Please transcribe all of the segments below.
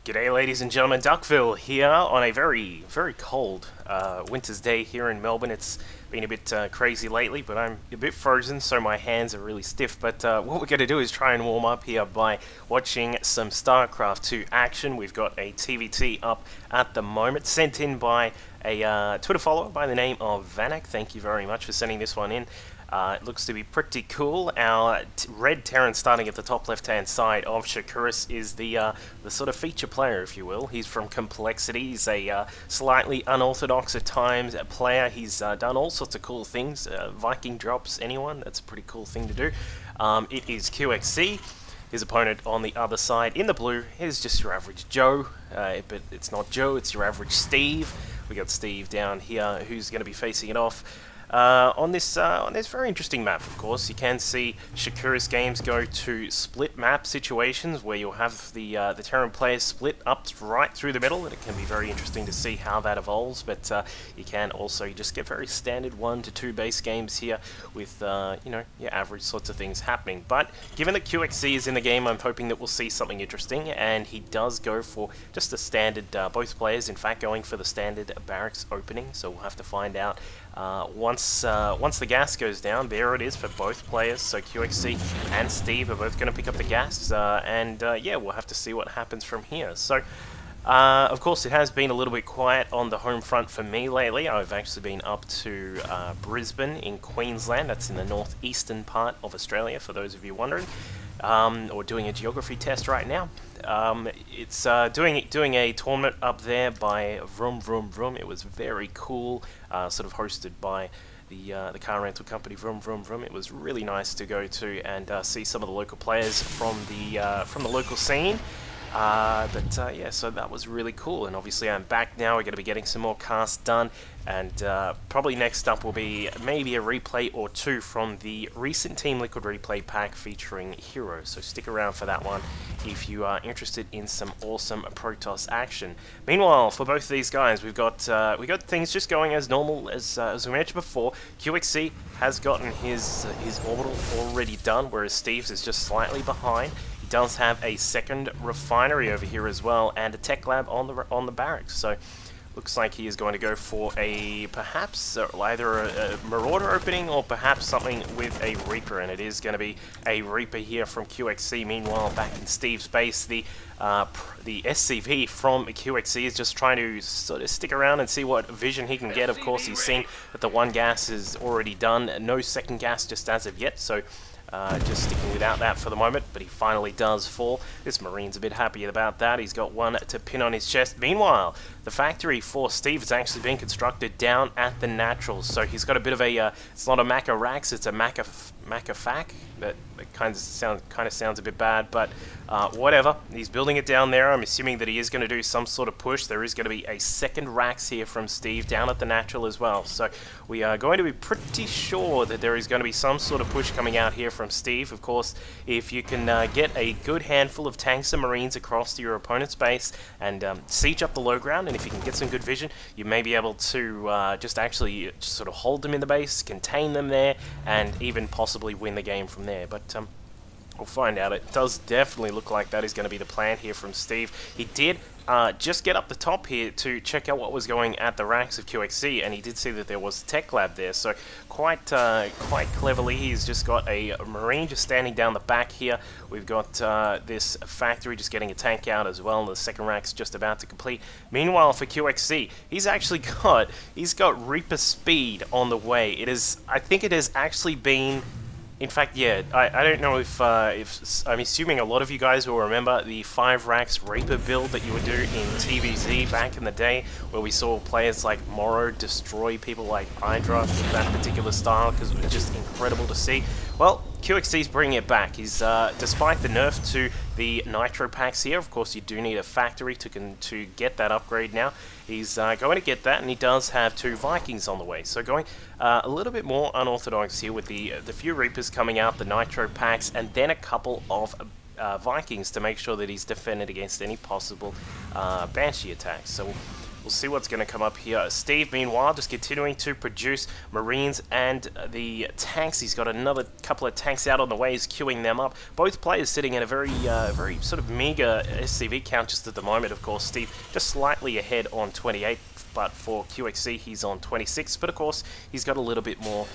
G'day ladies and gentlemen, Duckville here on a very, very cold winter's day here in Melbourne. It's been a bit crazy lately, but I'm a bit frozen, so my hands are really stiff. But what we're going to do is try and warm up here by watching some StarCraft 2 action. We've got a TvT up at the moment, sent in by a Twitter follower by the name of Vanak. Thank you very much for sending this one in. It looks to be pretty cool. Our red Terran starting at the top left-hand side of Shakuris is the sort of feature player, if you will. He's from Complexity. He's a slightly unorthodox at times player. He's done all sorts of cool things. Viking drops, anyone? That's a pretty cool thing to do. It is QXC. His opponent on the other side in the blue is just your average Joe, but it's not Joe, it's your average Steve. We got Steve down here who's going to be facing it off. On this very interesting map, of course, you can see Shakuris games go to split map situations where you'll have the Terran players split up right through the middle, and it can be very interesting to see how that evolves. But you can also just get very standard 1 to 2 base games here with you know, your average sorts of things happening. But given that QXC is in the game, I'm hoping that we'll see something interesting, and he does go for just a standard. Both players, in fact, going for the standard barracks opening. So we'll have to find out. Once the gas goes down, there it is for both players. So QXC and Steve are both going to pick up the gas, and yeah, we'll have to see what happens from here. So, of course, it has been a little bit quiet on the home front for me lately. I've actually been up to Brisbane in Queensland. That's in the northeastern part of Australia, for those of you wondering. Or doing a geography test right now. It's doing a tournament up there by Vroom Vroom Vroom. It was very cool, sort of hosted by the car rental company Vroom Vroom Vroom. It was really nice to go to and see some of the local players from the local scene. Yeah, so that was really cool, and obviously I'm back now. We're going to be getting some more casts done, and probably next up will be maybe a replay or two from the recent Team Liquid replay pack featuring Heroes, so stick around for that one if you are interested in some awesome Protoss action. Meanwhile, for both of these guys, we got things just going as normal as we mentioned before. QXC has gotten his orbital already done, whereas Steve's is just slightly behind. Does have a second refinery over here as well, and a tech lab on the barracks. So looks like he is going to go for a perhaps either a Marauder opening or perhaps something with a Reaper, and it is going to be a Reaper here from QXC. Meanwhile, back in Steve's base, the SCV from QXC is just trying to sort of stick around and see what vision he can get. Of course, he's seen that the one gas is already done, no second gas just as of yet, so just sticking without that for the moment, but he finally does fall. This Marine's a bit happy about that. He's got one to pin on his chest. Meanwhile, the factory for Steve is actually being constructed down at the Naturals, so he's got a bit of a, it's not a Maca Rax, it's a Maca Fac. That kind of sounds a bit bad, but whatever. He's building it down there. I'm assuming that he is going to do some sort of push. There is going to be a second Rax here from Steve down at the Natural as well, so we are going to be pretty sure that there is going to be some sort of push coming out here from Steve. Of course, if you can get a good handful of tanks and Marines across to your opponent's base and siege up the low ground, and if you can get some good vision, you may be able to just sort of hold them in the base, contain them there, and even possibly win the game from there. But we'll find out. It does definitely look like that is going to be the plan here from Steve. He did just get up the top here to check out what was going at the racks of QXC, and he did see that there was a tech lab there, so quite cleverly he's just got a Marine just standing down the back here. We've got this factory just getting a tank out as well, and the second rack's just about to complete. Meanwhile, for QXC, he's got Reaper speed on the way. I think it has actually been. In fact, yeah, I don't know if I'm assuming a lot of you guys will remember the 5 racks Reaper build that you would do in TvT back in the day, where we saw players like Morrow destroy people like Hydra with that particular style, because it was just incredible to see. Well, QXC's bringing it back. He's, despite the nerf to the Nitro packs here, of course you do need a factory to get that upgrade now. He's going to get that, and he does have 2 Vikings on the way. So going a little bit more unorthodox here with the few Reapers coming out, the Nitro packs, and then a couple of Vikings to make sure that he's defended against any possible Banshee attacks. So we'll see what's going to come up here. Steve, meanwhile, just continuing to produce Marines and the tanks. He's got another couple of tanks out on the way. He's queuing them up. Both players sitting in a very sort of meager SCV count just at the moment. Of course, Steve just slightly ahead on 28. But for QXC, he's on 26. But of course, he's got a little bit more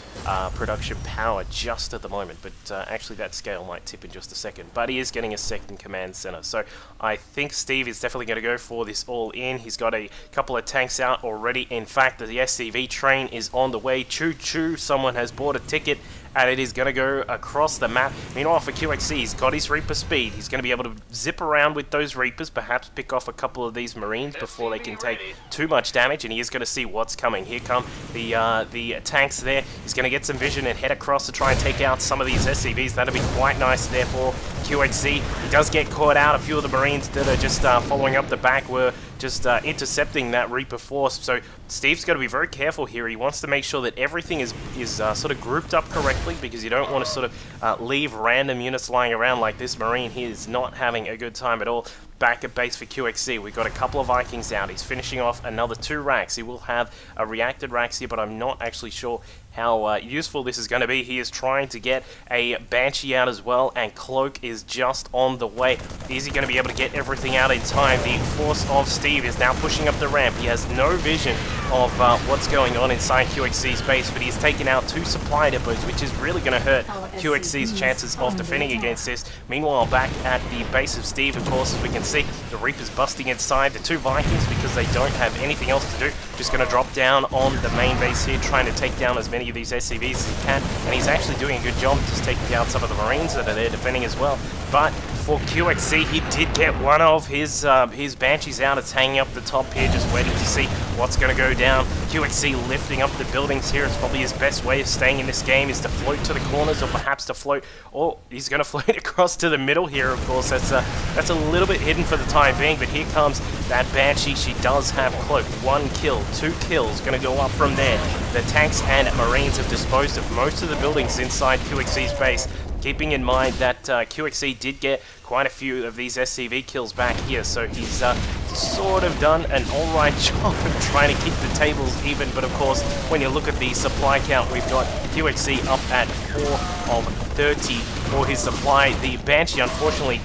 production power just at the moment. But actually, that scale might tip in just a second. But he is getting a second command center. So I think Steve is definitely going to go for this all in. He's got a couple of tanks out already. In fact, the SCV train is on the way. Choo-choo, someone has bought a ticket. And it is going to go across the map. Meanwhile, for QXC, he's got his Reaper speed. He's going to be able to zip around with those Reapers, perhaps pick off a couple of these Marines before they can take too much damage, and he is going to see what's coming. Here come the tanks there. He's going to get some vision and head across to try and take out some of these SCVs. That'll be quite nice there for QXC. He does get caught out. A few of the Marines that are just following up the back were just intercepting that Reaper force. So Steve's got to be very careful here. He wants to make sure that everything is sort of grouped up correctly, because you don't want to sort of leave random units lying around like this Marine. He is not having a good time at all. Back at base for QXC, we've got a couple of Vikings out. He's finishing off another 2 racks. He will have a reacted racks here, but I'm not actually sure how useful this is going to be. He is trying to get a Banshee out as well, and Cloak is just on the way. Is he going to be able to get everything out in time? The force of Steve is now pushing up the ramp. He has no vision of what's going on inside QXC's base, but he's taken out 2 supply depots, which is really going to hurt QXC's chances of defending against this. Meanwhile, back at the base of Steve, of course, as we can see, the Reaper's busting inside. The 2 Vikings, because they don't have anything else to do, just going to drop down on the main base here, trying to take down as many of these SCVs as he can, and he's actually doing a good job just taking out some of the Marines that are there defending as well. But for QXC, he did get one of his Banshees out. It's hanging up the top here, just waiting to see what's going to go down. QXC lifting up the buildings here. It's probably his best way of staying in this game, is to float to the corners, or perhaps to float, or he's going to float across to the middle here. Of course, that's a little bit hidden for the time being, but here comes that Banshee. She does have Cloak. 1 kill, 2 kills, going to go up from there. The tanks and Marines have disposed of most of the buildings inside QXC's base, keeping in mind that QXC did get quite a few of these SCV kills back here, so he's sort of done an alright job of trying to keep the tables even. But of course, when you look at the supply count, we've got QXC up at 4 of 30 for his supply. The Banshee, unfortunately,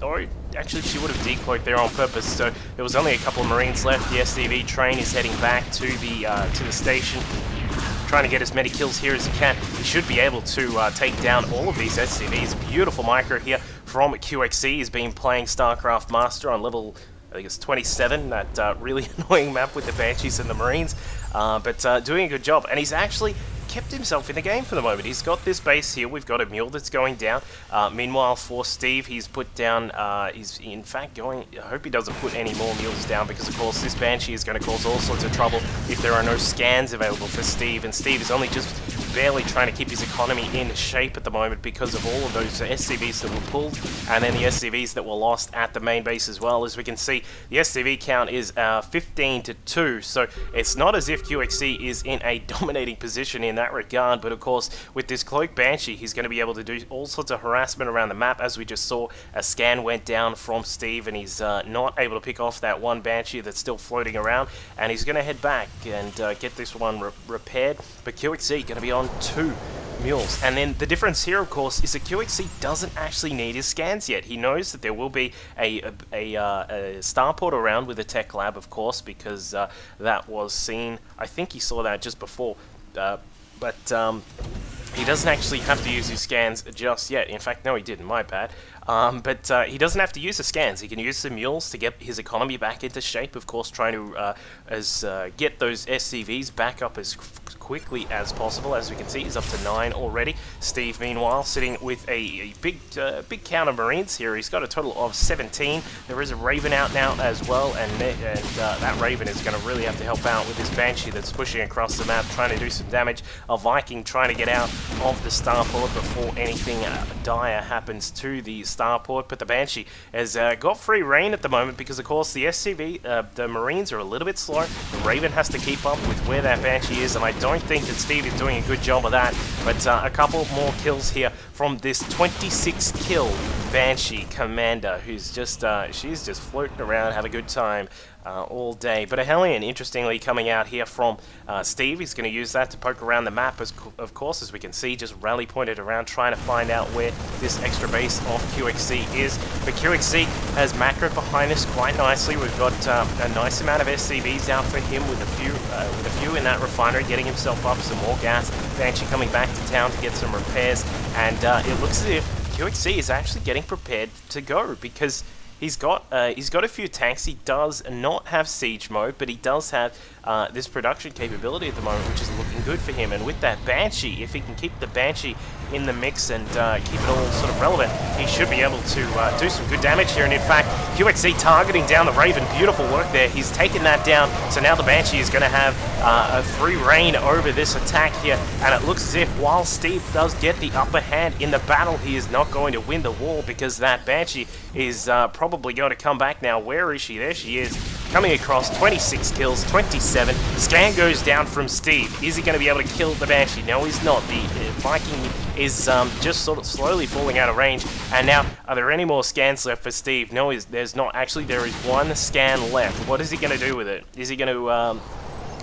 or actually she would have decloaked there on purpose, so there was only a couple of Marines left. The SCV train is heading back to the station, trying to get as many kills here as he can. He should be able to take down all of these SCVs. Beautiful micro here from QXC. He's been playing StarCraft Master on level, I think it's 27, that really annoying map with the Banshees and the Marines, but doing a good job. And he's actually kept himself in the game for the moment. He's got this base here. We've got a mule that's going down. Meanwhile, for Steve, he's put down, he's in fact going, I hope he doesn't put any more mules down, because of course this Banshee is going to cause all sorts of trouble if there are no scans available for Steve, and Steve is only just barely trying to keep his economy in shape at the moment because of all of those SCVs that were pulled, and then the SCVs that were lost at the main base as well. As we can see, the SCV count is 15 to 2, so it's not as if QXC is in a dominating position in that regard, but of course with this Cloak Banshee, he's going to be able to do all sorts of harassment around the map. As we just saw, a scan went down from Steve, and he's not able to pick off that one Banshee that's still floating around, and he's going to head back and get this one repaired. But QXC going to be on 2 mules. And then the difference here, of course, is that QXC doesn't actually need his scans yet. He knows that there will be a starport around with a tech lab, of course, because that was seen, I think he saw that just before, but he doesn't actually have to use his scans just yet. In fact, no, he didn't, my bad. But he doesn't have to use the scans. He can use the mules to get his economy back into shape, of course, trying to get those SCVs back up as quickly as possible. As we can see, he's up to 9 already. Steve, meanwhile, sitting with a big count of Marines here. He's got a total of 17. There is a Raven out now as well, and that Raven is going to really have to help out with this Banshee that's pushing across the map, trying to do some damage. A Viking trying to get out of the starport before anything dire happens to the starport. But the Banshee has got free reign at the moment, because of course the SCV, the Marines are a little bit slow. The Raven has to keep up with where that Banshee is, and I don't think that Steve is doing a good job of that. But a couple more kills here from this 26 kill Banshee commander, who's just she's just floating around, have a good time. all day. But a Hellion, interestingly, coming out here from Steve. He's going to use that to poke around the map, of course, as we can see, just rally pointed around, trying to find out where this extra base of QXC is. But QXC has macroed behind us quite nicely. We've got a nice amount of SCVs out for him with a few in that refinery, getting himself up some more gas. Banshee coming back to town to get some repairs, and it looks as if QXC is actually getting prepared to go, because he's got a few tanks. He does not have siege mode, but he does have this production capability at the moment, which is looking good for him. And with that Banshee, if he can keep the Banshee in the mix and keep it all sort of relevant, he should be able to do some good damage here. And in fact, QXC targeting down the Raven, beautiful work there. He's taken that down, so now the Banshee is going to have a free reign over this attack here. And it looks as if while Steve does get the upper hand in the battle, he is not going to win the war, because that Banshee is probably going to come back now. Where is she? There she is, coming across. 26 kills, 27. Scan goes down from Steve. Is he going to be able to kill the Banshee? No, he's not. The Viking is just sort of slowly falling out of range. And now, are there any more scans left for Steve? No, there's not. Actually, there is one scan left. What is he going to do with it? Is he going to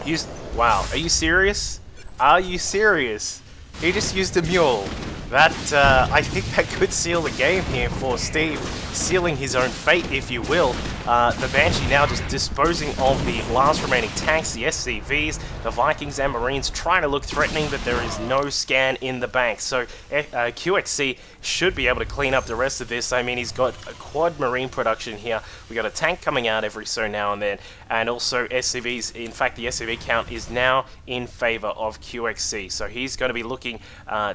use... Wow, are you serious? Are you serious? He just used a mule. That, I think that could seal the game here for Steve, sealing his own fate, if you will. The Banshee now just disposing of the last remaining tanks, the SCVs, the Vikings and Marines trying to look threatening, but there is no scan in the bank. So QXC should be able to clean up the rest of this. I mean, he's got a quad Marine production here. We got a tank coming out every so now and then, and also SCVs. In fact, the SCV count is now in favor of QXC. So he's going to be looking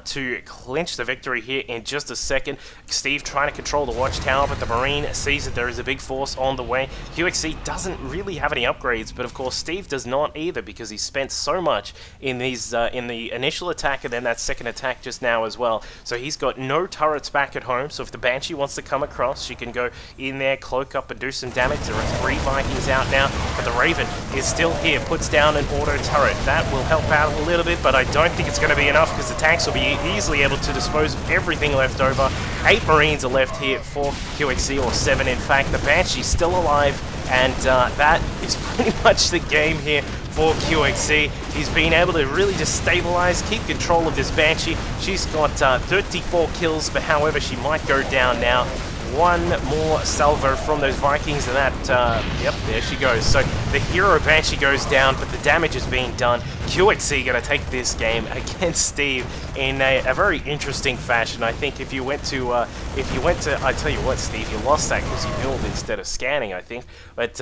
to clinch the victory here in just a second. Steve trying to control the watchtower, but the Marine sees that there is a big force on the way. QXC doesn't really have any upgrades, but of course Steve does not either, because he spent so much in these in the initial attack and then that second attack just now as well. So he's got no turrets back at home, so if the Banshee wants to come across, she can go in there, cloak up and do some damage. There are 3 Vikings out now, but the Raven is still here, puts down an auto turret. That will help out a little bit, but I don't think it's going to be enough, because the tanks will be easily able to dispose of everything left over. 8 Marines are left here for QXC, or 7 in fact. The Banshee's still alive, and that is pretty much the game here for QXC. He's been able to really just stabilize, keep control of this Banshee. She's got 34 kills, but however, she might go down now. One more salvo from those Vikings, and that, yep, there she goes. So the hero Banshee goes down, but the damage is being done. QXC going to take this game against Steve in a very interesting fashion. I think if you went to, I tell you what, Steve, you lost that because you milled instead of scanning, I think. But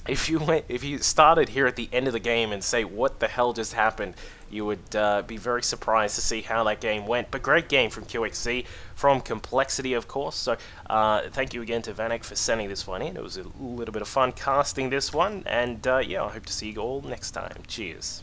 if you started here at the end of the game and say, what the hell just happened, you would be very surprised to see how that game went. But great game from QXC, from Complexity, of course. So thank you again to Vanek for sending this one in. It was a little bit of fun casting this one. And yeah, I hope to see you all next time. Cheers.